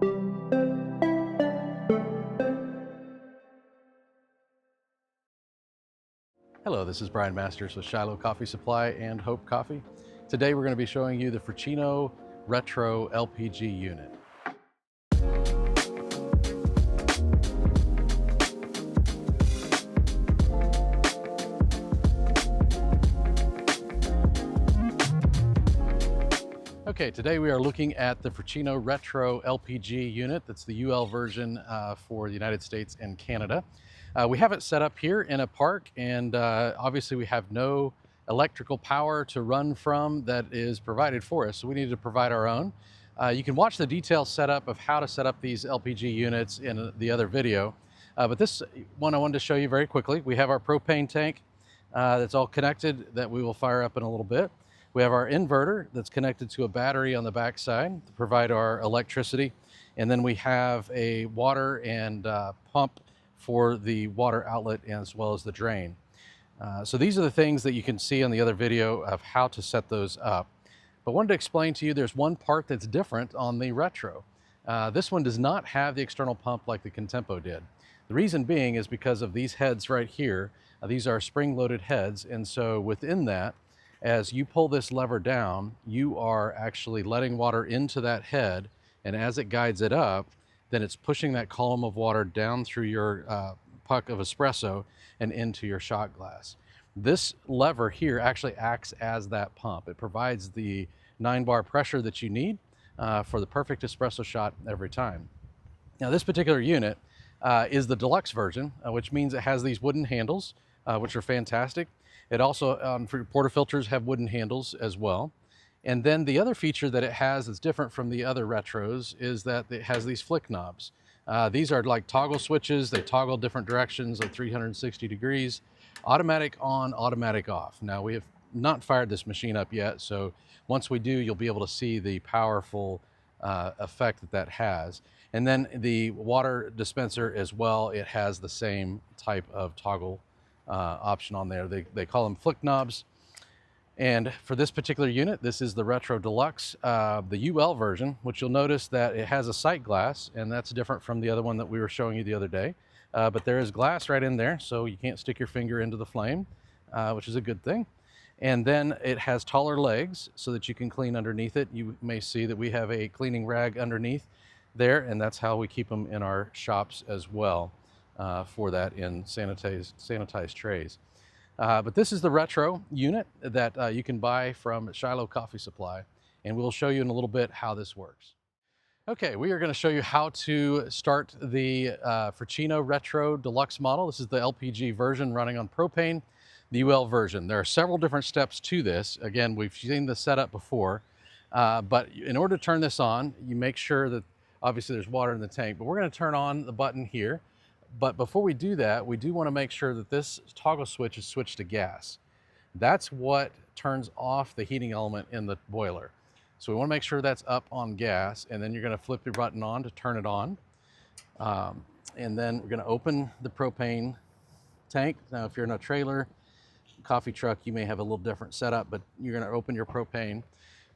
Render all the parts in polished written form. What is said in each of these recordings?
Hello, this is Brian Masters with Shiloh Coffee Supply and Hope Coffee. Today we're going to be showing you the Fracino Retro LPG unit. Okay, today we are looking at the Fracino Retro LPG unit. That's the UL version for the United States and Canada. We have it set up here in a park, and obviously we have no electrical power to run from that is provided for us, so we need to provide our own. You can watch the detailed setup of how to set up these LPG units in the other video, but this one I wanted to show you very quickly. We have our propane tank that's all connected that we will fire up in a little bit. We have our inverter that's connected to a battery on the back side to provide our electricity. And then we have a water and pump for the water outlet as well as the drain. So these are the things that you can see on the other video of how to set those up. But I wanted to explain to you there's one part that's different on the Retro. This one does not have the external pump like the Contempo did. The reason being is because of these heads right here. These are spring-loaded heads, and so within that, as you pull this lever down, you are actually letting water into that head, and as it guides it up, then it's pushing that column of water down through your puck of espresso and into your shot glass. This lever here actually acts as that pump. It provides the 9-bar pressure that you need for the perfect espresso shot every time. Now this particular unit is the deluxe version, which means it has these wooden handles, which are fantastic. It also, for portafilters, have wooden handles as well. And then the other feature that it has that's different from the other Retros is that it has these flick knobs. These are like toggle switches. They toggle different directions of 360 degrees, automatic on, automatic off. Now we have not fired this machine up yet, so once we do, you'll be able to see the powerful effect that that has. And then the water dispenser as well, it has the same type of toggle option on there. They call them flick knobs. And for this particular unit, this is the Retro Deluxe, the UL version, which you'll notice that it has a sight glass, and that's different from the other one that we were showing you the other day. But there is glass right in there, so you can't stick your finger into the flame, which is a good thing. And then it has taller legs so that you can clean underneath it. You may see that we have a cleaning rag underneath there, and that's how we keep them in our shops as well. For that in sanitized trays. But this is the Retro unit that you can buy from Shiloh Coffee Supply, and we'll show you in a little bit how this works. Okay, we are going to show you how to start the Fracino Retro Deluxe model. This is the LPG version running on propane, the UL version. There are several different steps to this. Again, we've seen the setup before, but in order to turn this on, you make sure that obviously there's water in the tank, but we're going to turn on the button here. But before we do that, we do want to make sure that this toggle switch is switched to gas. That's what turns off the heating element in the boiler. So we want to make sure that's up on gas, and then you're going to flip your button on to turn it on. And then we're going to open the propane tank. Now, if you're in a trailer, coffee truck, you may have a little different setup, but you're going to open your propane.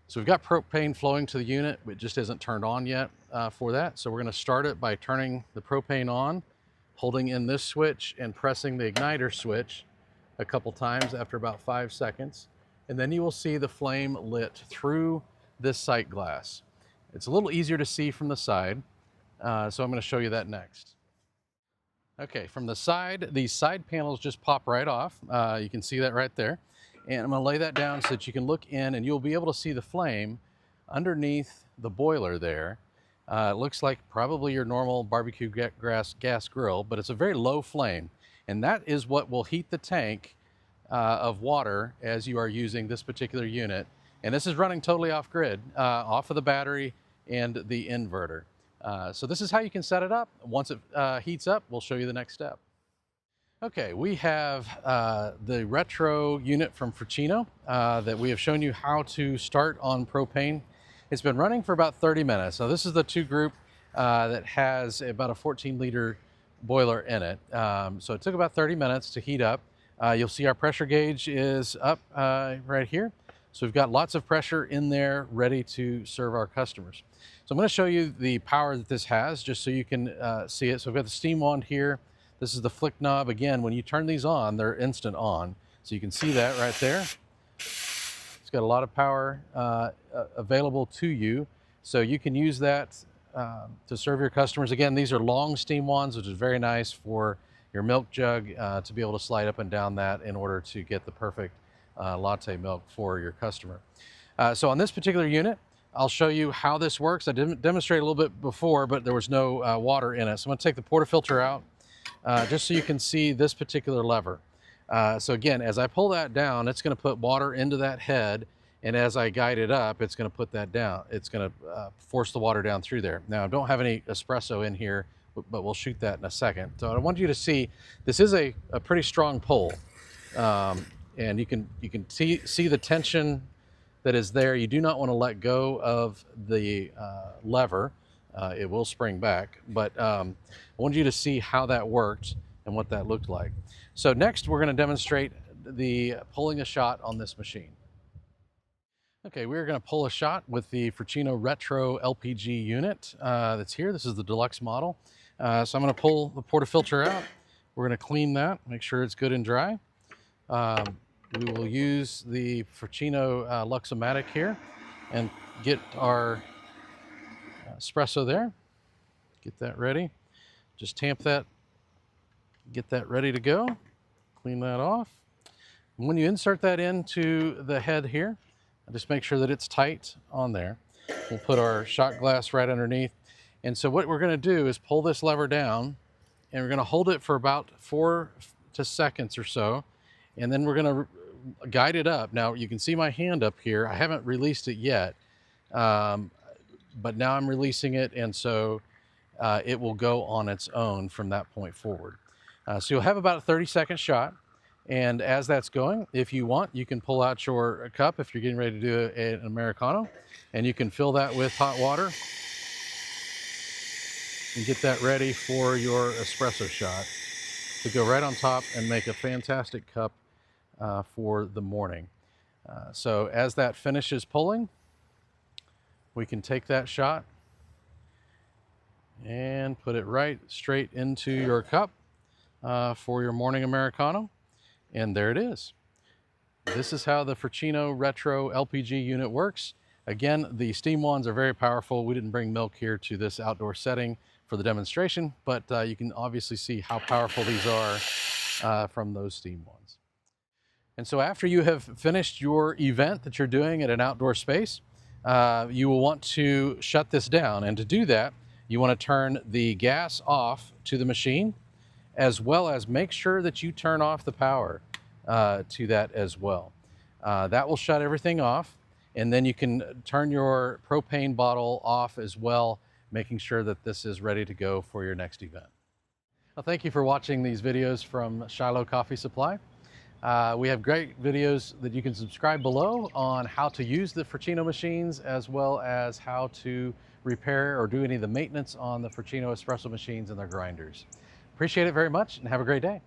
So we've got propane flowing to the unit, but it just isn't turned on yet for that. So we're going to start it by turning the propane on, holding in this switch and pressing the igniter switch a couple times after about 5 seconds. And then you will see the flame lit through this sight glass. It's a little easier to see from the side, so I'm going to show you that next. Okay, from the side, these side panels just pop right off. You can see that right there. And I'm going to lay that down so that you can look in and you'll be able to see the flame underneath the boiler there. It looks like probably your normal barbecue gas grill, but it's a very low flame. And that is what will heat the tank of water as you are using this particular unit. And this is running totally off grid, off of the battery and the inverter. So this is how you can set it up. Once it heats up, we'll show you the next step. Okay, we have the Retro unit from Fracino that we have shown you how to start on propane. It's been running for about 30 minutes. So this is the 2 group that has about a 14-liter boiler in it. So it took about 30 minutes to heat up. You'll see our pressure gauge is up right here. So we've got lots of pressure in there ready to serve our customers. So I'm going to show you the power that this has, just so you can see it. So I've got the steam wand here. This is the flick knob. Again, when you turn these on, they're instant on. So you can see that right there. It's got a lot of power available to you. So you can use that to serve your customers. Again, these are long steam wands, which is very nice for your milk jug to be able to slide up and down that in order to get the perfect latte milk for your customer. So on this particular unit, I'll show you how this works. I didn't demonstrate a little bit before, but there was no water in it. So I'm going to take the portafilter out just so you can see this particular lever. So again, as I pull that down, it's going to put water into that head, and as I guide it up, it's going to put that down. It's going to force the water down through there. Now, I don't have any espresso in here, but we'll shoot that in a second. So I want you to see, this is a pretty strong pull, and you can see the tension that is there. You do not want to let go of the lever. It will spring back, but I want you to see how that worked and what that looked like. So next, we're going to demonstrate the pulling a shot on this machine. Okay, we're going to pull a shot with the Fracino Retro LPG unit that's here. This is the deluxe model. So I'm going to pull the portafilter out. We're going to clean that, make sure it's good and dry. We will use the Fracino Luxomatic here and get our espresso there. Get that ready. Just tamp that, get that ready to go. Clean that off. And when you insert that into the head here, just make sure that it's tight on there. We'll put our shot glass right underneath. And so what we're going to do is pull this lever down, and we're going to hold it for about 4 seconds or so, and then we're going to guide it up. Now you can see my hand up here. I haven't released it yet, but now I'm releasing it, and so it will go on its own from that point forward. So you'll have about a 30-second shot, and as that's going, if you want, you can pull out your cup if you're getting ready to do an Americano, and you can fill that with hot water and get that ready for your espresso shot to go right on top and make a fantastic cup for the morning. So as that finishes pulling, we can take that shot and put it right straight into your cup for your morning Americano. And there it is. This is how the Fracino Retro LPG unit works. Again, the steam wands are very powerful. We didn't bring milk here to this outdoor setting for the demonstration, but you can obviously see how powerful these are from those steam wands. And so after you have finished your event that you're doing at an outdoor space, you will want to shut this down. And to do that, you want to turn the gas off to the machine, as well as make sure that you turn off the power to that as well. That will shut everything off, and then you can turn your propane bottle off as well, making sure that this is ready to go for your next event. Well, thank you for watching these videos from Shiloh Coffee Supply. We have great videos that you can subscribe below on how to use the Fracino machines, as well as how to repair or do any of the maintenance on the Fracino espresso machines and their grinders. Appreciate it very much, and have a great day.